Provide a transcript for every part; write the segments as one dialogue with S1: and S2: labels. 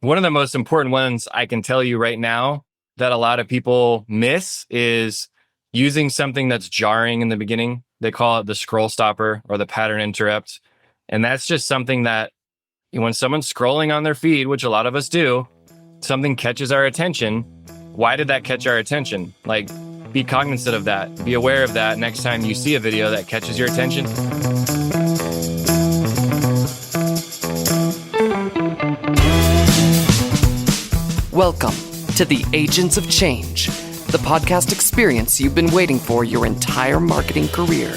S1: One of the most important ones I can tell you right now that a lot of people miss is using something that's jarring in the beginning. They call it the scroll stopper or the pattern interrupt. And that's just something that when someone's scrolling on their feed, which a lot of us do, something catches our attention. Why did that catch our attention? Like, be cognizant of that. Be aware of that next time you see a video that catches your attention.
S2: Welcome to the Agents of Change, the podcast experience you've been waiting for your entire marketing career.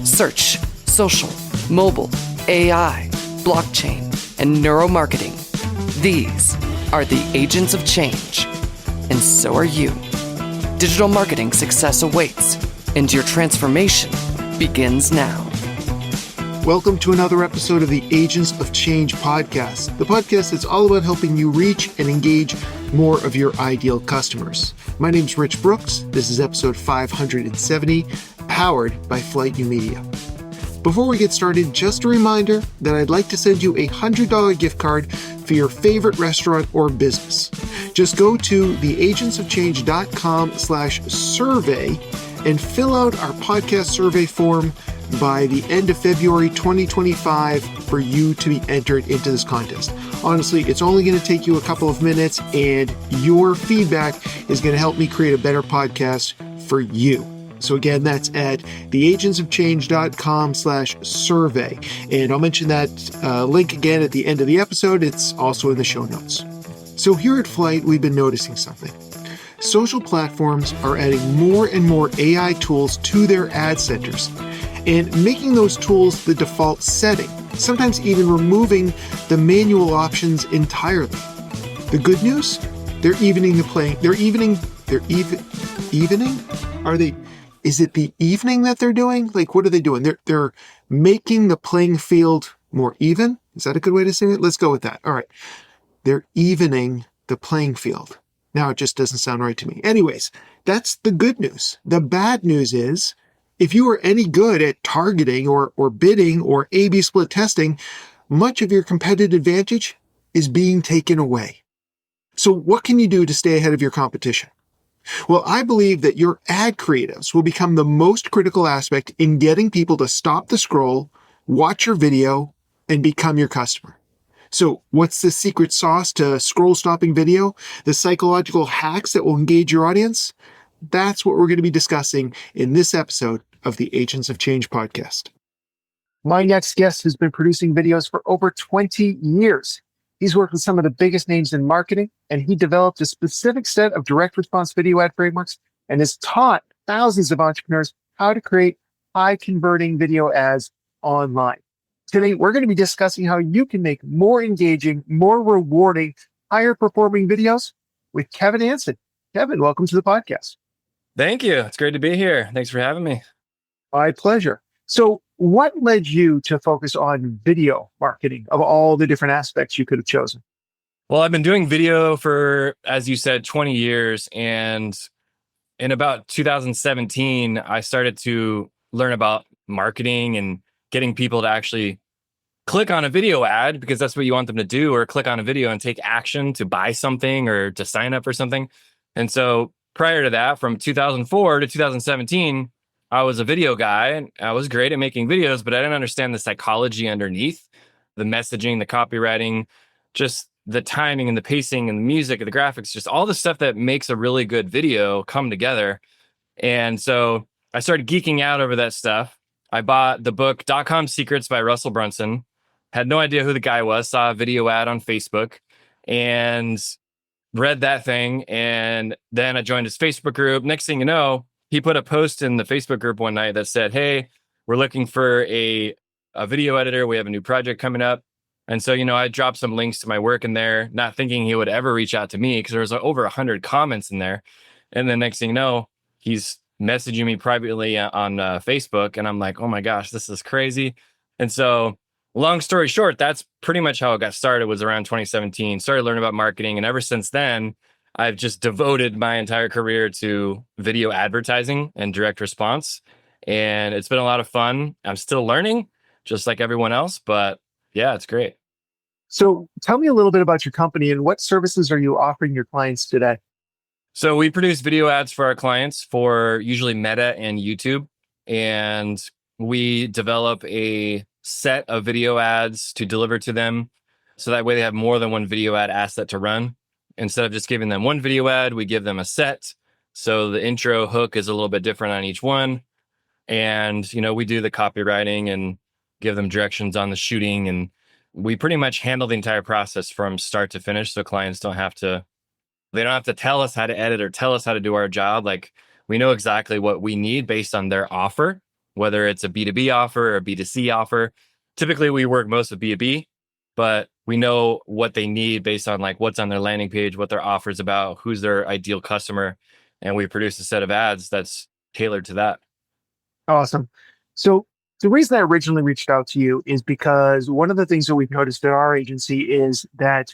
S2: Search, social, mobile, AI, blockchain, and neuromarketing. These are the Agents of Change, and so are you. Digital marketing success awaits, and your transformation begins now.
S3: Welcome to another episode of the Agents of Change podcast, the podcast that's all about helping you reach and engage more of your ideal customers. My name's Rich Brooks. This is episode 570, powered by Flight New Media. Before we get started, just a reminder that I'd like to send you a $100 gift card for your favorite restaurant or business. Just go to theagentsofchange.com/survey and fill out our podcast survey form by the end of February 2025 for you to be entered into this contest. Honestly, it's only going to take you a couple of minutes, and your feedback is going to help me create a better podcast for you. So again, that's at theagentsofchange.com/survey. And I'll mention that link again at the end of the episode. It's also in the show notes. So here at Flight, we've been noticing something. Social platforms are adding more and more AI tools to their ad centers and making those tools the default setting, sometimes even removing the manual options entirely. The good news? They're evening the playing. Evening? Is it the evening that they're doing? Like, what are they doing? They're making the playing field more even. Is that a good way to say it? Let's go with that. All right. They're evening the playing field. Now it just doesn't sound right to me. Anyways, that's the good news. The bad news is, if you are any good at targeting or bidding or A/B split testing, much of your competitive advantage is being taken away. So what can you do to stay ahead of your competition? Well, I believe that your ad creatives will become the most critical aspect in getting people to stop the scroll, watch your video, and become your customer. So what's the secret sauce to scroll stopping video? The psychological hacks that will engage your audience? That's what we're going to be discussing in this episode of the Agents of Change podcast. My next guest has been producing videos for over 20 years. He's worked with some of the biggest names in marketing, and he developed a specific set of direct response video ad frameworks and has taught thousands of entrepreneurs how to create high converting video ads online. Today, we're going to be discussing how you can make more engaging, more rewarding, higher performing videos with Kevin Anson. Kevin, welcome to the podcast.
S1: Thank you. It's great to be here. Thanks for having me.
S3: My pleasure. So what led you to focus on video marketing of all the different aspects you could have chosen?
S1: Well, I've been doing video for, as you said, 20 years. And in about 2017, I started to learn about marketing and getting people to actually click on a video ad because that's what you want them to do, or click on a video and take action to buy something or to sign up for something. And so prior to that, from 2004 to 2017, I was a video guy and I was great at making videos, but I didn't understand the psychology underneath the messaging, the copywriting, just the timing and the pacing and the music and the graphics, just all the stuff that makes a really good video come together. And so I started geeking out over that stuff. I bought the book .com Secrets by Russell Brunson. Had no idea who the guy was, saw a video ad on Facebook and read that thing. And then I joined his Facebook group. Next thing you know, he put a post in the Facebook group one night that said, "Hey, we're looking for a video editor. We have a new project coming up." And so, I dropped some links to my work in there, not thinking he would ever reach out to me because there was over 100 comments in there. And then next thing you know, he's messaging me privately on Facebook. And I'm like, oh my gosh, this is crazy. And so long story short, that's pretty much how it got started, was around 2017. Started learning about marketing. And ever since then, I've just devoted my entire career to video advertising and direct response. And it's been a lot of fun. I'm still learning, just like everyone else. But yeah, it's great.
S3: So tell me a little bit about your company and what services are you offering your clients today?
S1: So we produce video ads for our clients for usually Meta and YouTube. And we develop a set of video ads to deliver to them. So that way they have more than one video ad asset to run. Instead of just giving them one video ad, we give them a set. So the intro hook is a little bit different on each one. And, we do the copywriting and give them directions on the shooting. And we pretty much handle the entire process from start to finish. So clients they don't have to tell us how to edit or tell us how to do our job. Like we know exactly what we need based on their offer, whether it's a B2B offer or a B2C offer. Typically we work most with B2B, but we know what they need based on like what's on their landing page, what their offer is about, who's their ideal customer. And we produce a set of ads that's tailored to that.
S3: Awesome. So the reason I originally reached out to you is because one of the things that we've noticed at our agency is that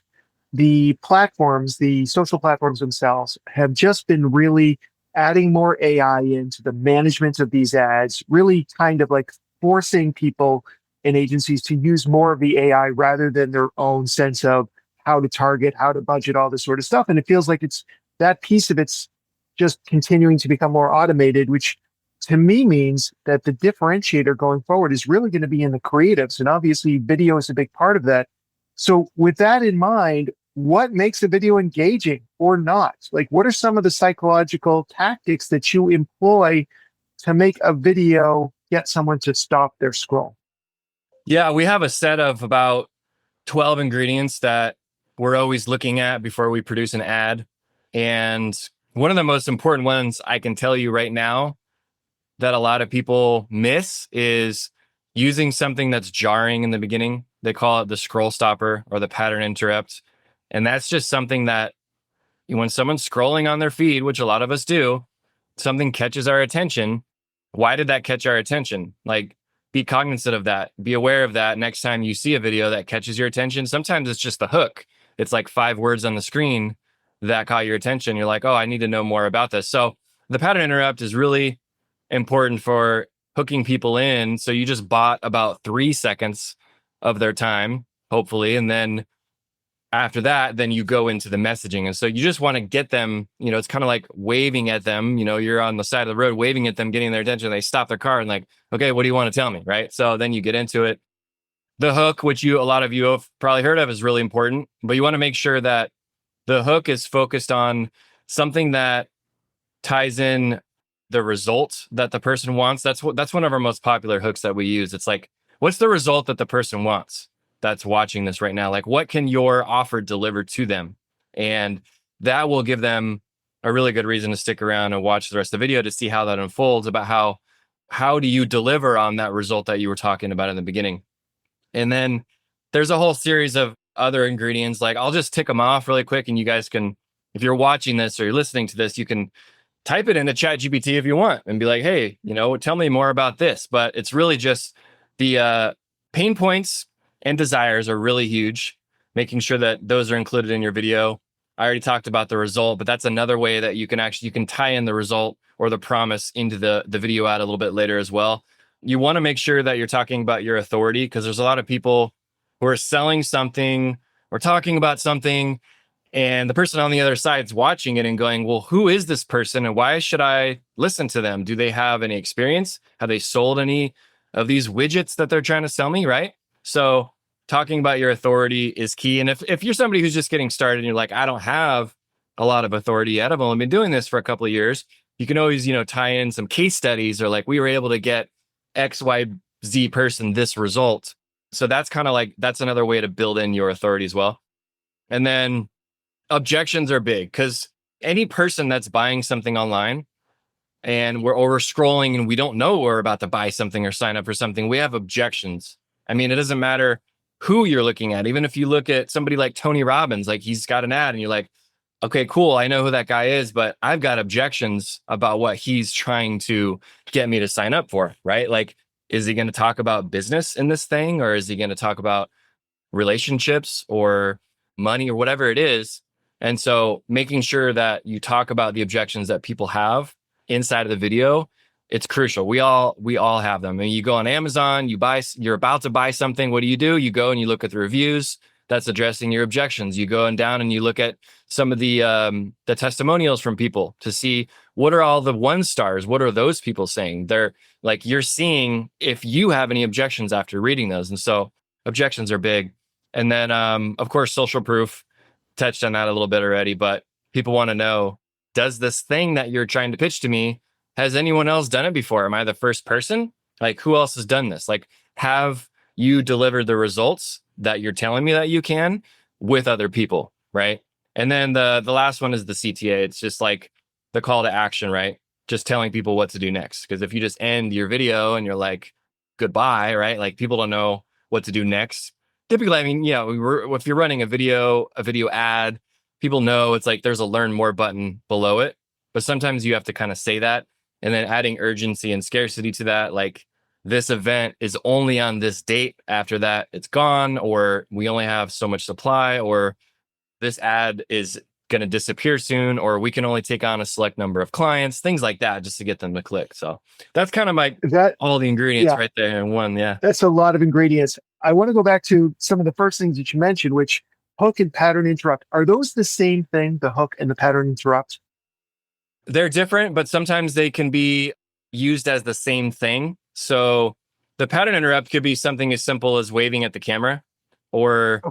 S3: the platforms, the social platforms themselves, have just been really adding more AI into the management of these ads, really kind of like forcing people and agencies to use more of the AI rather than their own sense of how to target, how to budget, all this sort of stuff. And it feels like it's that piece of it's just continuing to become more automated, which to me means that the differentiator going forward is really going to be in the creatives. And obviously, video is a big part of that. So, with that in mind, what makes a video engaging or not? Like, what are some of the psychological tactics that you employ to make a video get someone to stop their scroll?
S1: Yeah, we have a set of about 12 ingredients that we're always looking at before we produce an ad. And one of the most important ones I can tell you right now that a lot of people miss is using something that's jarring in the beginning. They call it the scroll stopper or the pattern interrupt. And that's just something that when someone's scrolling on their feed, which a lot of us do, something catches our attention. Why did that catch our attention? Like, be cognizant of that. Be aware of that next time you see a video that catches your attention. Sometimes it's just the hook. It's like 5 words on the screen that caught your attention. You're like, oh, I need to know more about this. So the pattern interrupt is really important for hooking people in. So you just bought about 3 seconds of their time, hopefully. And then after that, then you go into the messaging. And so you just want to get them, it's kind of like waving at them. You're on the side of the road waving at them, getting their attention. They stop their car and like, okay, what do you want to tell me? Right. So then you get into it. The hook, which a lot of you have probably heard of, is really important, but you want to make sure that the hook is focused on something that ties in the result that the person wants. That's one of our most popular hooks that we use. It's like, what's the result that the person wants that's watching this right now? Like, what can your offer deliver to them? And that will give them a really good reason to stick around and watch the rest of the video to see how that unfolds, about how do you deliver on that result that you were talking about in the beginning. And then there's a whole series of other ingredients. Like, I'll just tick them off really quick, and you guys can, if you're watching this or you're listening to this, you can type it into ChatGPT if you want and be like, hey, tell me more about this. But it's really just the pain points and desires are really huge, making sure that those are included in your video. I already talked about the result, but that's another way that you can tie in the result or the promise into the video ad a little bit later as well. You want to make sure that you're talking about your authority, because there's a lot of people who are selling something or talking about something, and the person on the other side is watching it and going, well, who is this person and why should I listen to them? Do they have any experience? Have they sold any of these widgets that they're trying to sell me? Right. So talking about your authority is key. And if you're somebody who's just getting started and you're like, I don't have a lot of authority yet, I've only been doing this for a couple of years, you can always, tie in some case studies, or like, we were able to get XYZ person this result. So that's kind of like, that's another way to build in your authority as well. And then objections are big, because any person that's buying something online and we're scrolling and we don't know we're about to buy something or sign up for something, we have objections. I mean, it doesn't matter who you're looking at. Even if you look at somebody like Tony Robbins, like he's got an ad and you're like, okay, cool, I know who that guy is, but I've got objections about what he's trying to get me to sign up for, right? Like, is he going to talk about business in this thing, or is he going to talk about relationships or money or whatever it is? And so making sure that you talk about the objections that people have inside of the video, it's crucial. We all have them. And you go on Amazon, you're about to buy something. What do? You go and you look at the reviews. that's addressing your objections. You go down and you look at some of the testimonials from people to see what are all the 1 stars. What are those people saying? They're like, you're seeing if you have any objections after reading those. And so objections are big. And then, of course, social proof, touched on that a little bit already, but people want to know, does this thing that you're trying to pitch to me, has anyone else done it before? Am I the first person? Like, who else has done this? Like, have you delivered the results that you're telling me that you can with other people, right? And then the last one is the CTA. It's just like the call to action, right? Just telling people what to do next. Because if you just end your video and you're like, goodbye, right? Like, people don't know what to do next. Typically, I mean, if you're running a video ad, people know it's like there's a learn more button below it. But sometimes you have to kind of say that, and then adding urgency and scarcity to that, like, this event is only on this date. After that, it's gone, or we only have so much supply, or this ad is going to disappear soon, or we can only take on a select number of clients, things like that, just to get them to click. So that's kind of all the ingredients right there in one. Yeah.
S3: That's a lot of ingredients. I want to go back to some of the first things that you mentioned, which hook and pattern interrupt. Are those the same thing, the hook and the pattern interrupt?
S1: They're different, but sometimes they can be used as the same thing. So the pattern interrupt could be something as simple as waving at the camera, or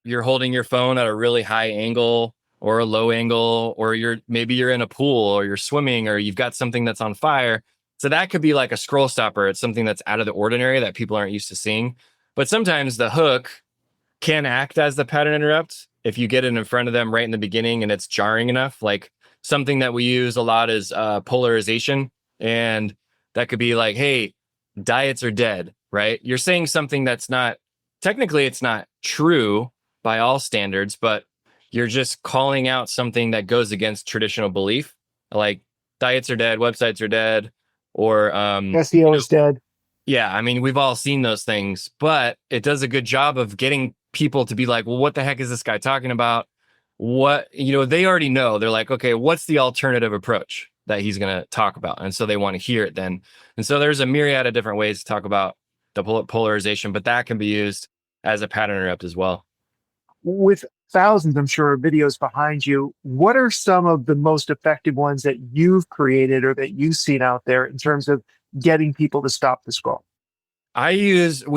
S1: you're holding your phone at a really high angle or a low angle, or maybe you're in a pool or you're swimming or you've got something that's on fire. So that could be like a scroll stopper. It's something that's out of the ordinary that people aren't used to seeing. But sometimes the hook can act as the pattern interrupt if you get it in front of them right in the beginning and it's jarring enough. Like, something that we use a lot is polarization. And that could be like, hey, diets are dead, right? You're saying something that's not, technically it's not true by all standards, but you're just calling out something that goes against traditional belief. Like, diets are dead, websites are dead, or
S3: SEO is dead.
S1: Yeah, I mean, we've all seen those things, but it does a good job of getting people to be like, well, what the heck is this guy talking about? They already know. They're like, okay, what's the alternative approach that he's going to talk about? And so they want to hear it then. And so there's a myriad of different ways to talk about the polarization, but that can be used as a pattern interrupt as well.
S3: With thousands, I'm sure, of videos behind you, what are some of the most effective ones that you've created or that you've seen out there in terms of getting people to stop the scroll?
S1: We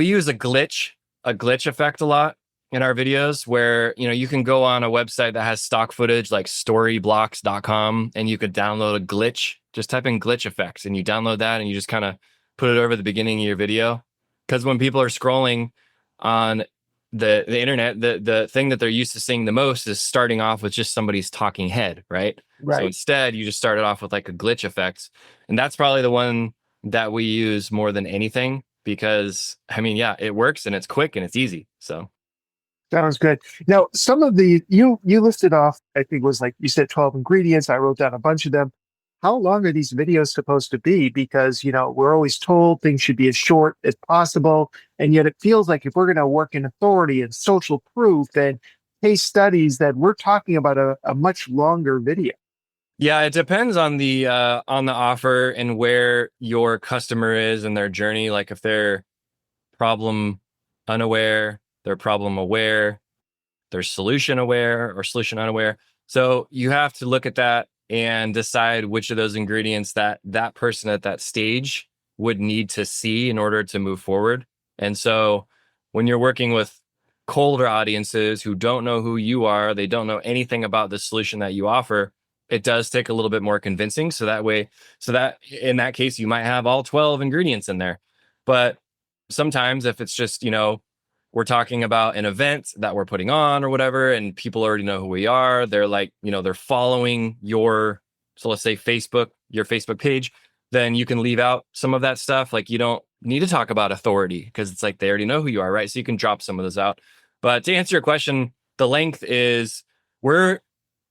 S1: use a glitch effect a lot in our videos, where, you can go on a website that has stock footage like storyblocks.com, and you could download a glitch. Just type in glitch effects and you download that, and you just kind of put it over the beginning of your video. Because when people are scrolling on the internet, the thing that they're used to seeing the most is starting off with just somebody's talking head, right? So instead, you just start it off with like a glitch effect. And that's probably the one that we use more than anything, because, I mean, yeah, it works and it's quick and it's easy. So
S3: sounds good. Now, some of the, you listed off, I think it was like, you said 12 ingredients. I wrote down a bunch of them. How long are these videos supposed to be? Because, we're always told things should be as short as possible. And yet it feels like if we're going to work in authority and social proof and case studies, that we're talking about a much longer video.
S1: Yeah, it depends on the offer and where your customer is in their journey. Like, if they're problem unaware, they're problem aware, they're solution aware or solution unaware. So you have to look at that and decide which of those ingredients that person at that stage would need to see in order to move forward. And so when you're working with colder audiences who don't know who you are, they don't know anything about the solution that you offer, it does take a little bit more convincing. So that in that case, you might have all 12 ingredients in there. But sometimes if it's just, we're talking about an event that we're putting on or whatever, and people already know who we are, they're like, they're following so let's say your Facebook page, then you can leave out some of that stuff. Like, you don't need to talk about authority because it's like they already know who you are, right? So you can drop some of those out. But to answer your question, the length is, we're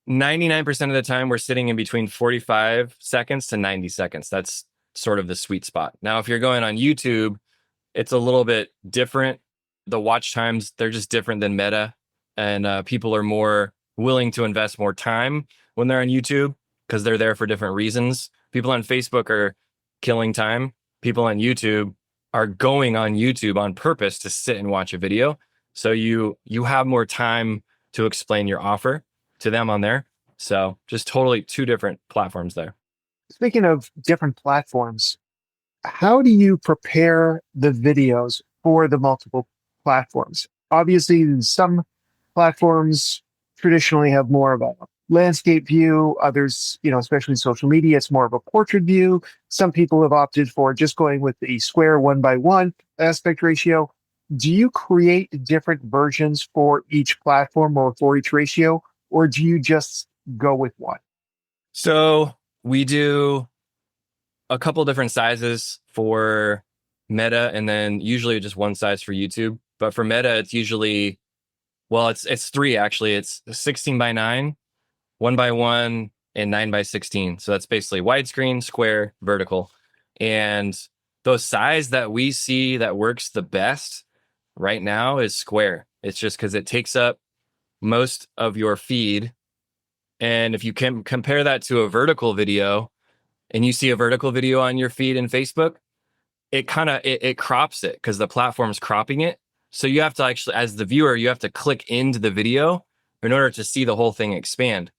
S1: 99% of the time we're sitting in between 45 seconds to 90 seconds. That's sort of the sweet spot. Now, if you're going on YouTube, it's a little bit different. The watch times, they're just different than Meta, and people are more willing to invest more time when they're on YouTube because they're there for different reasons. People on Facebook are killing time. People on YouTube are going on YouTube on purpose to sit and watch a video. So you have more time to explain your offer to them on there. So just totally two different platforms there.
S3: Speaking of different platforms, how do you prepare the videos for the multiple platforms? Obviously, some platforms traditionally have more of a landscape view. Others, especially in social media, it's more of a portrait view. Some people have opted for just going with the square 1:1 aspect ratio. Do you create different versions for each platform or for each ratio, or do you just go with one?
S1: So we do a couple different sizes for Meta, and then usually just one size for YouTube. But for Meta, it's usually, well, it's three actually. It's 16 by 9, 1:1, and 9:16. So that's basically widescreen, square, vertical. And the size that we see that works the best right now is square. It's just because it takes up most of your feed. And if you can compare that to a vertical video, and you see a vertical video on your feed in Facebook, it kind of it crops it because the platform's cropping it. So you have to actually, as the viewer, you have to click into the video in order to see the whole thing expand.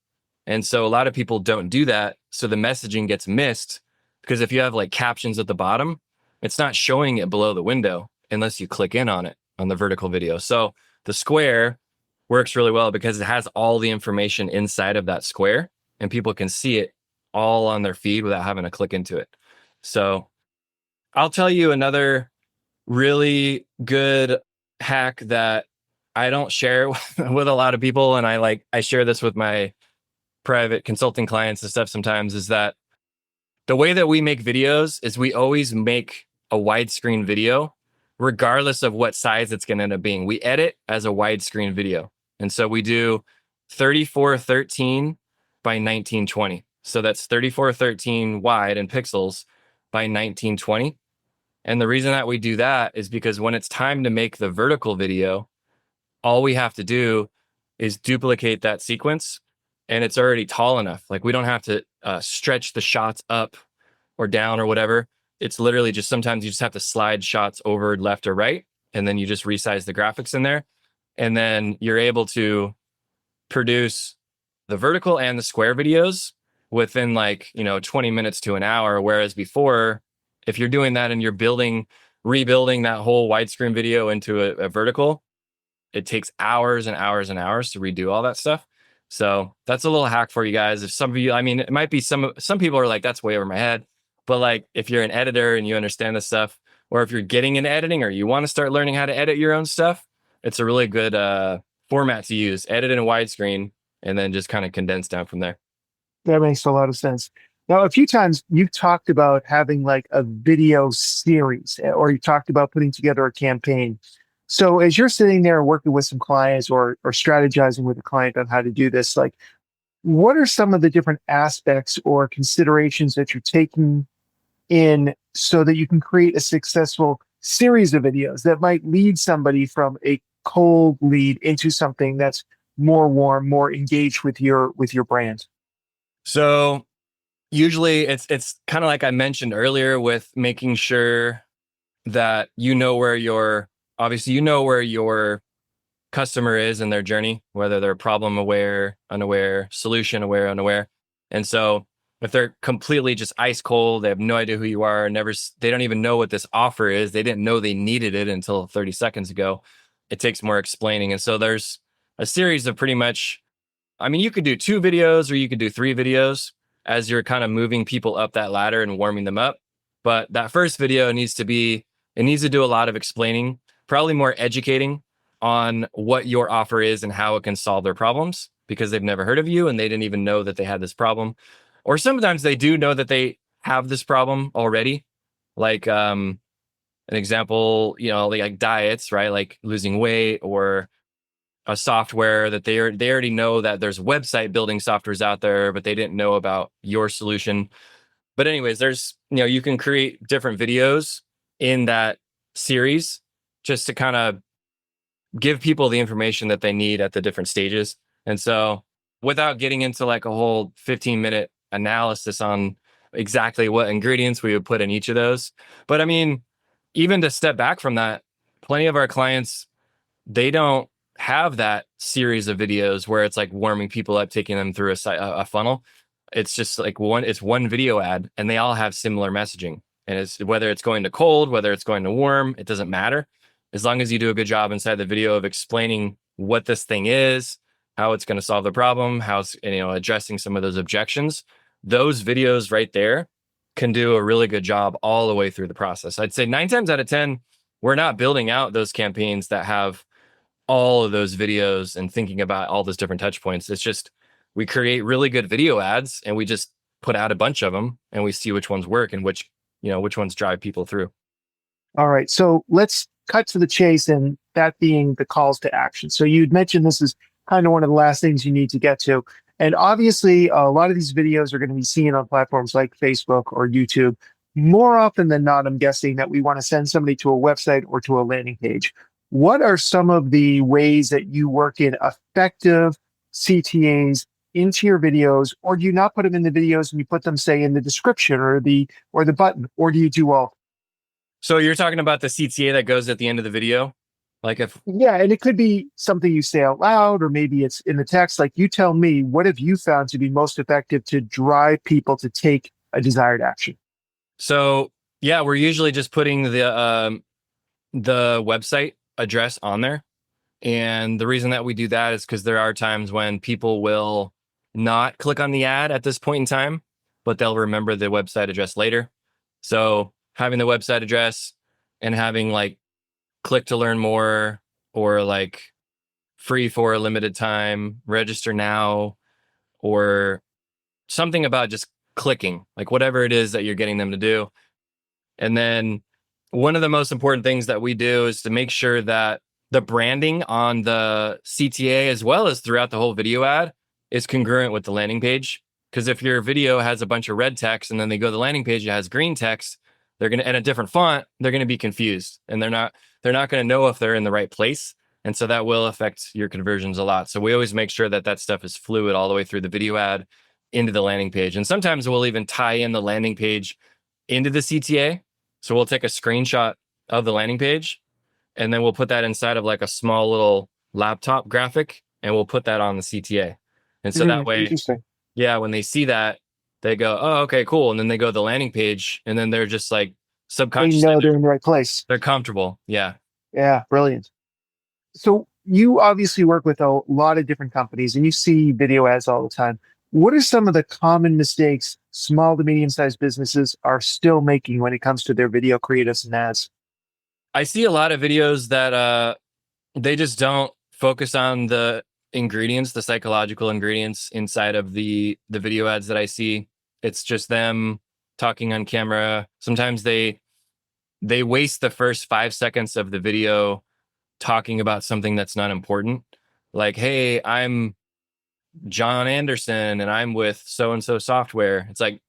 S1: And so a lot of people don't do that. So the messaging gets missed because if you have like captions at the bottom, it's not showing it below the window unless you click in on it on the vertical video. So the square works really well because it has all the information inside of that square and people can see it all on their feed without having to click into it. So I'll tell you another really good hack that I don't share with a lot of people. And I share this with my private consulting clients and stuff sometimes, is that the way that we make videos is we always make a widescreen video, regardless of what size it's going to end up being. We edit as a widescreen video. And so we do 3413 by 1920. So that's 3413 wide in pixels by 1920. And the reason that we do that is because when it's time to make the vertical video, all we have to do is duplicate that sequence and it's already tall enough. Like we don't have to stretch the shots up or down or whatever. It's literally just sometimes you just have to slide shots over left or right, and then you just resize the graphics in there. And then you're able to produce the vertical and the square videos within 20 minutes to an hour. Whereas before, if you're doing that and you're rebuilding that whole widescreen video into a vertical, it takes hours and hours and hours to redo all that stuff. So that's a little hack for you guys. If some of you, I mean, it might be some people are like, that's way over my head. But like, if you're an editor and you understand this stuff, or if you're getting into editing or you want to start learning how to edit your own stuff, it's a really good format to use. Edit in a widescreen and then just kind of condense down from there.
S3: That makes a lot of sense. Now, a few times you've talked about having like a video series, or you talked about putting together a campaign. So as you're sitting there working with some clients or strategizing with a client on how to do this, like what are some of the different aspects or considerations that you're taking in so that you can create a successful series of videos that might lead somebody from a cold lead into something that's more warm, more engaged with your brand?
S1: So usually it's kind of like I mentioned earlier with making sure that you know where your customer is in their journey, whether they're problem aware, unaware, solution aware, unaware. And so if they're completely just ice cold, they have no idea who you are, they don't even know what this offer is. They didn't know they needed it until 30 seconds ago. It takes more explaining. And so there's a series of pretty much, I mean, you could do 2 videos or you could do 3 videos as you're kind of moving people up that ladder and warming them up. But that first video needs to do a lot of explaining, probably more educating on what your offer is and how it can solve their problems, because they've never heard of you and they didn't even know that they had this problem. Or sometimes they do know that they have this problem already. Like an example, like diets, right? Like losing weight, or a software that they already know that there's website building softwares out there, but they didn't know about your solution. But anyways, you can create different videos in that series just to kind of give people the information that they need at the different stages. And so without getting into like a whole 15-minute analysis on exactly what ingredients we would put in each of those. But I mean, even to step back from that, plenty of our clients they don't have that series of videos where it's like warming people up, taking them through a funnel. It's just like it's one video ad, and they all have similar messaging. And it's whether it's going to cold, whether it's going to warm, it doesn't matter. As long as you do a good job inside the video of explaining what this thing is, how it's going to solve the problem, how it's, addressing some of those objections, those videos right there can do a really good job all the way through the process. I'd say 9 times out of 10, we're not building out those campaigns that have all of those videos and thinking about all those different touch points. It's just we create really good video ads and we just put out a bunch of them and we see which ones work and which ones drive people through.
S3: All right. So let's cut to the chase, and that being the calls to action. So you'd mentioned this is kind of one of the last things you need to get to. And obviously, a lot of these videos are going to be seen on platforms like Facebook or YouTube. More often than not, I'm guessing that we want to send somebody to a website or to a landing page. What are some of the ways that you work in effective CTAs into your videos, or do you not put them in the videos and you put them, say, in the description or the button, or do you do all?
S1: So you're talking about the CTA that goes at the end of the video? Like
S3: Yeah, and it could be something you say out loud, or maybe it's in the text. Like, you tell me, what have you found to be most effective to drive people to take a desired action?
S1: So yeah, we're usually just putting the website address on there. And the reason that we do that is because there are times when people will not click on the ad at this point in time, but they'll remember the website address later. So having the website address and having like click to learn more, or like free for a limited time, register now, or something about just clicking, like whatever it is that you're getting them to do. And then one of the most important things that we do is to make sure that the branding on the CTA, as well as throughout the whole video ad, is congruent with the landing page. Because if your video has a bunch of red text and then they go to the landing page, it has green text, they're going to, and a different font, they're going to be confused, and they're not going to know if they're in the right place. And so that will affect your conversions a lot. So we always make sure that that stuff is fluid all the way through the video ad into the landing page. And sometimes we'll even tie in the landing page into the CTA. So we'll take a screenshot of the landing page, and then we'll put that inside of like a small little laptop graphic, and we'll put that on the CTA. And so that way, yeah, when they see that, they go, oh, okay, cool. And then they go to the landing page, and then they're just like subconsciously,
S3: they know they're in the right place.
S1: They're comfortable. Yeah.
S3: Yeah, brilliant. So you obviously work with a lot of different companies and you see video ads all the time. What are some of the common mistakes small to medium-sized businesses are still making when it comes to their video creatives and ads?
S1: I see a lot of videos that they just don't focus on the ingredients, the psychological ingredients inside of the video ads that I see. It's just them talking on camera. Sometimes they waste the first 5 seconds of the video talking about something that's not important. Like, hey, I'm John Anderson and I'm with so-and-so software. It's like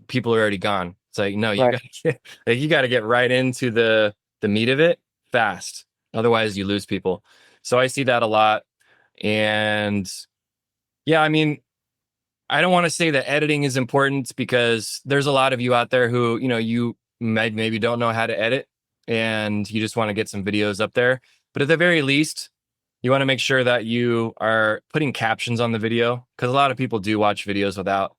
S1: people are already gone. It's like, no, you got to get right into the meat of it fast. Otherwise you lose people. So I see that a lot. And yeah, I mean, I don't want to say that editing is important, because there's a lot of you out there who, you maybe don't know how to edit and you just want to get some videos up there. But at the very least, you want to make sure that you are putting captions on the video, because a lot of people do watch videos without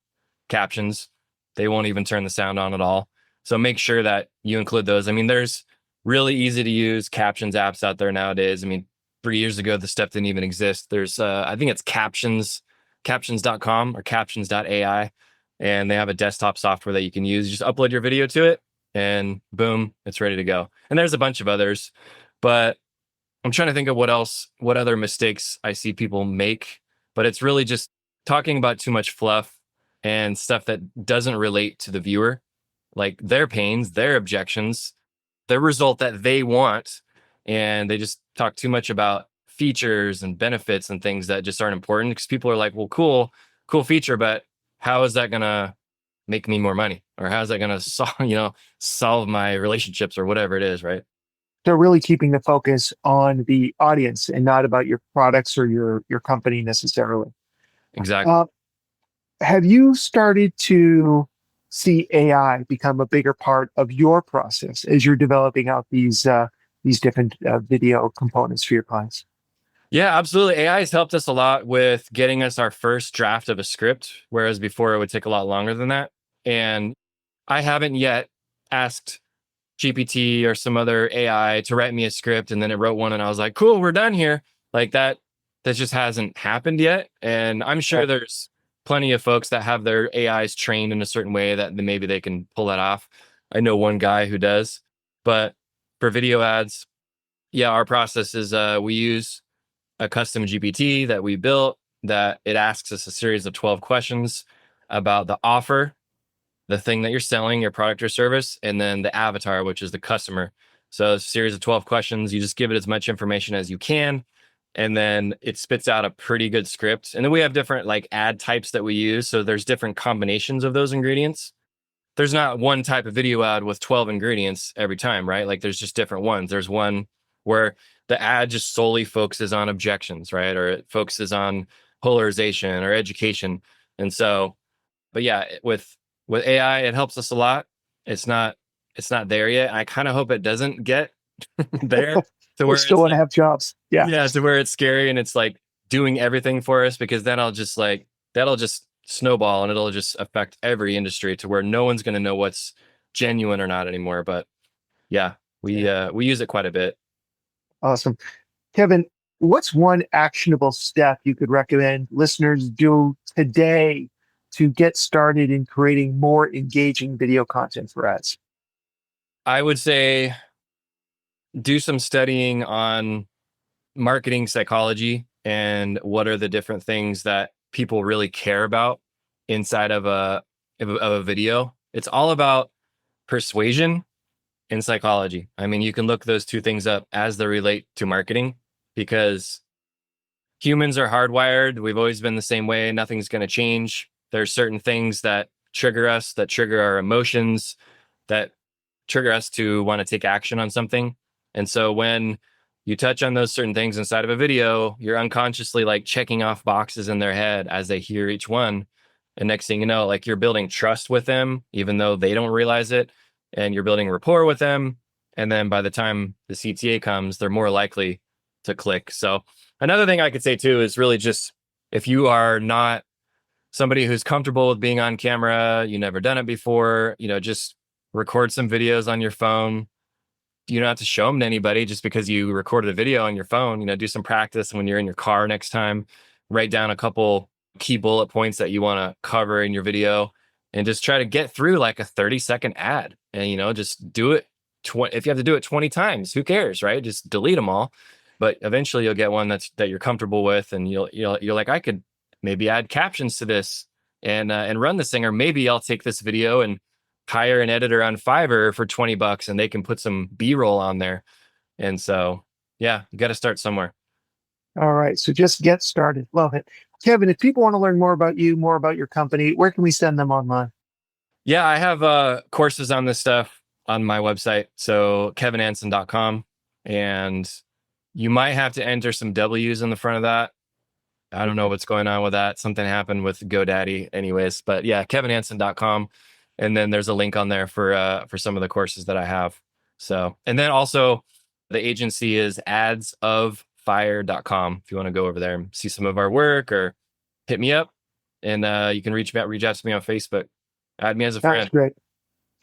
S1: captions. They won't even turn the sound on at all. So make sure that you include those. I mean, there's really easy to use captions apps out there nowadays. I mean, 3 years ago, the stuff didn't even exist. There's, I think it's captions.com or captions.ai, and they have a desktop software that you can use. You just upload your video to it and boom, it's ready to go. And there's a bunch of others, but I'm trying to think of what other mistakes I see people make, but it's really just talking about too much fluff and stuff that doesn't relate to the viewer, like their pains, their objections, the result that they want. And they just talk too much about features and benefits and things that just aren't important, because people are like, well, cool feature, but how is that going to make me more money? Or how is that going to solve my relationships or whatever it is, right?
S3: So really keeping the focus on the audience and not about your products or your company necessarily.
S1: Exactly.
S3: Have you started to see AI become a bigger part of your process as you're developing out these different video components for your clients?
S1: Yeah, absolutely. AI has helped us a lot with getting us our first draft of a script, whereas before it would take a lot longer than that. And I haven't yet asked GPT or some other AI to write me a script, and then it wrote one, and I was like, "Cool, we're done here." Like that. That just hasn't happened yet. And I'm sure
S3: Right.
S1: there's plenty of folks that have their AIs trained in a certain way that maybe they can pull that off. I know one guy who does, but for video ads, yeah, our process is we use a custom GPT that we built that it asks us a series of 12 questions about the offer, the thing that you're selling, your product or service, and then the avatar, which is the customer. So, a series of 12 questions. You just give it as much information as you can, and then it spits out a pretty good script. And then we have different like ad types that we use. So, there's different combinations of those ingredients. There's not one type of video ad with 12 ingredients every time, right? Like, there's just different ones. There's one where the ad just solely focuses on objections, right? Or it focuses on polarization or education. And so, but yeah, with AI, it helps us a lot. It's not it's not there yet. I kind of hope it doesn't get there to
S3: We
S1: where
S3: still
S1: it's
S3: want to
S1: like,
S3: have jobs. Yeah.
S1: yeah, to where it's scary and it's like doing everything for us, because then I'll just like that'll just snowball and it'll just affect every industry to where no one's going to know what's genuine or not anymore. But yeah,
S3: Yeah.
S1: we use it quite a bit.
S3: Awesome. Kevin, what's one actionable step you could recommend listeners do today to get started in creating more engaging video content for ads?
S1: I would say do some studying on marketing psychology and what are the different things that people really care about inside of a video. It's all about persuasion and psychology. I mean, you can look those two things up as they relate to marketing, because humans are hardwired. We've always been the same way. Nothing's going to change. There's certain things that trigger us, that trigger our emotions, that trigger us to want to take action on something. And so when you touch on those certain things inside of a video, you're unconsciously like checking off boxes in their head as they hear each one. And next thing you know, like you're building trust with them, even though they don't realize it, and you're building rapport with them. And then by the time the CTA comes, they're more likely to click. So another thing I could say too is really just if you are not somebody who's comfortable with being on camera, you never done it before, just record some videos on your phone. You don't have to show them to anybody just because you recorded a video on your phone. Do some practice when you're in your car next time. Write down a couple key bullet points that you want to cover in your video and just try to get through like a 30-second ad. And, just do it. If you have to do it 20 times, who cares, right? Just delete them all. But eventually you'll get one that you're comfortable with, and you're like, I could maybe add captions to this and run this thing, or maybe I'll take this video and hire an editor on Fiverr for $20 and they can put some B-roll on there. And so, yeah, you got to start somewhere.
S3: All right. So just get started. Love it. Kevin, if people want to learn more about you, more about your company, where can we send them online?
S1: Yeah, I have courses on this stuff on my website. So kevinanson.com. And you might have to enter some W's in the front of that. I don't know what's going on with that. Something happened with GoDaddy anyways, but yeah, kevinanson.com. And then there's a link on there for some of the courses that I have. So, and then also the agency is adsoffire.com. If you want to go over there and see some of our work or hit me up, and you can reach out to me on Facebook. Add me as a
S3: That's
S1: friend.
S3: great.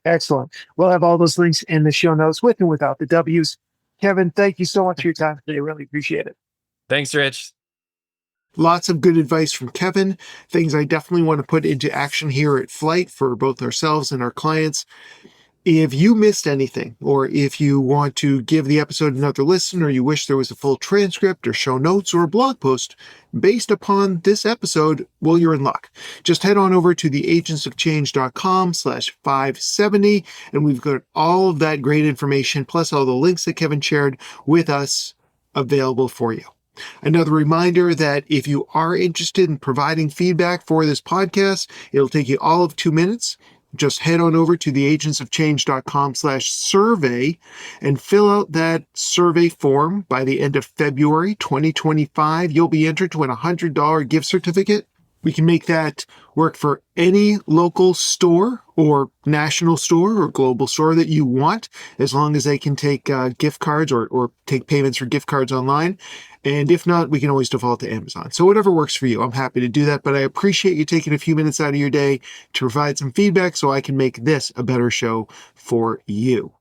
S3: Excellent. We'll have all those links in the show notes with and without the W's. Kevin, thank you so much for your time today. Really appreciate it.
S1: Thanks, Rich.
S3: Lots of good advice from Kevin, things I definitely want to put into action here at Flight for both ourselves and our clients. If you missed anything, or if you want to give the episode another listen, or you wish there was a full transcript or show notes or a blog post based upon this episode, well, you're in luck. Just head on over to theagentsofchange.com/570, and we've got all of that great information, plus all the links that Kevin shared with us available for you. Another reminder that if you are interested in providing feedback for this podcast, it'll take you all of 2 minutes. Just head on over to theagentsofchange.com/survey and fill out that survey form. By the end of February 2025, you'll be entered to win a $100 gift certificate. We can make that work for any local store or national store or global store that you want, as long as they can take gift cards or take payments for gift cards online. And if not, we can always default to Amazon. So whatever works for you, I'm happy to do that. But I appreciate you taking a few minutes out of your day to provide some feedback so I can make this a better show for you.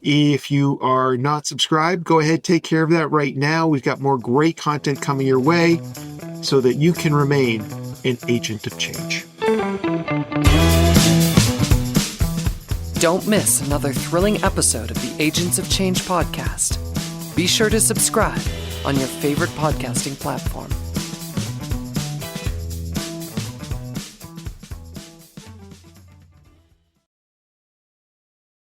S3: If you are not subscribed, go ahead, take care of that right now. We've got more great content coming your way so that you can remain an agent of change.
S2: Don't miss another thrilling episode of the Agents of Change podcast. Be sure to subscribe on your favorite podcasting platform.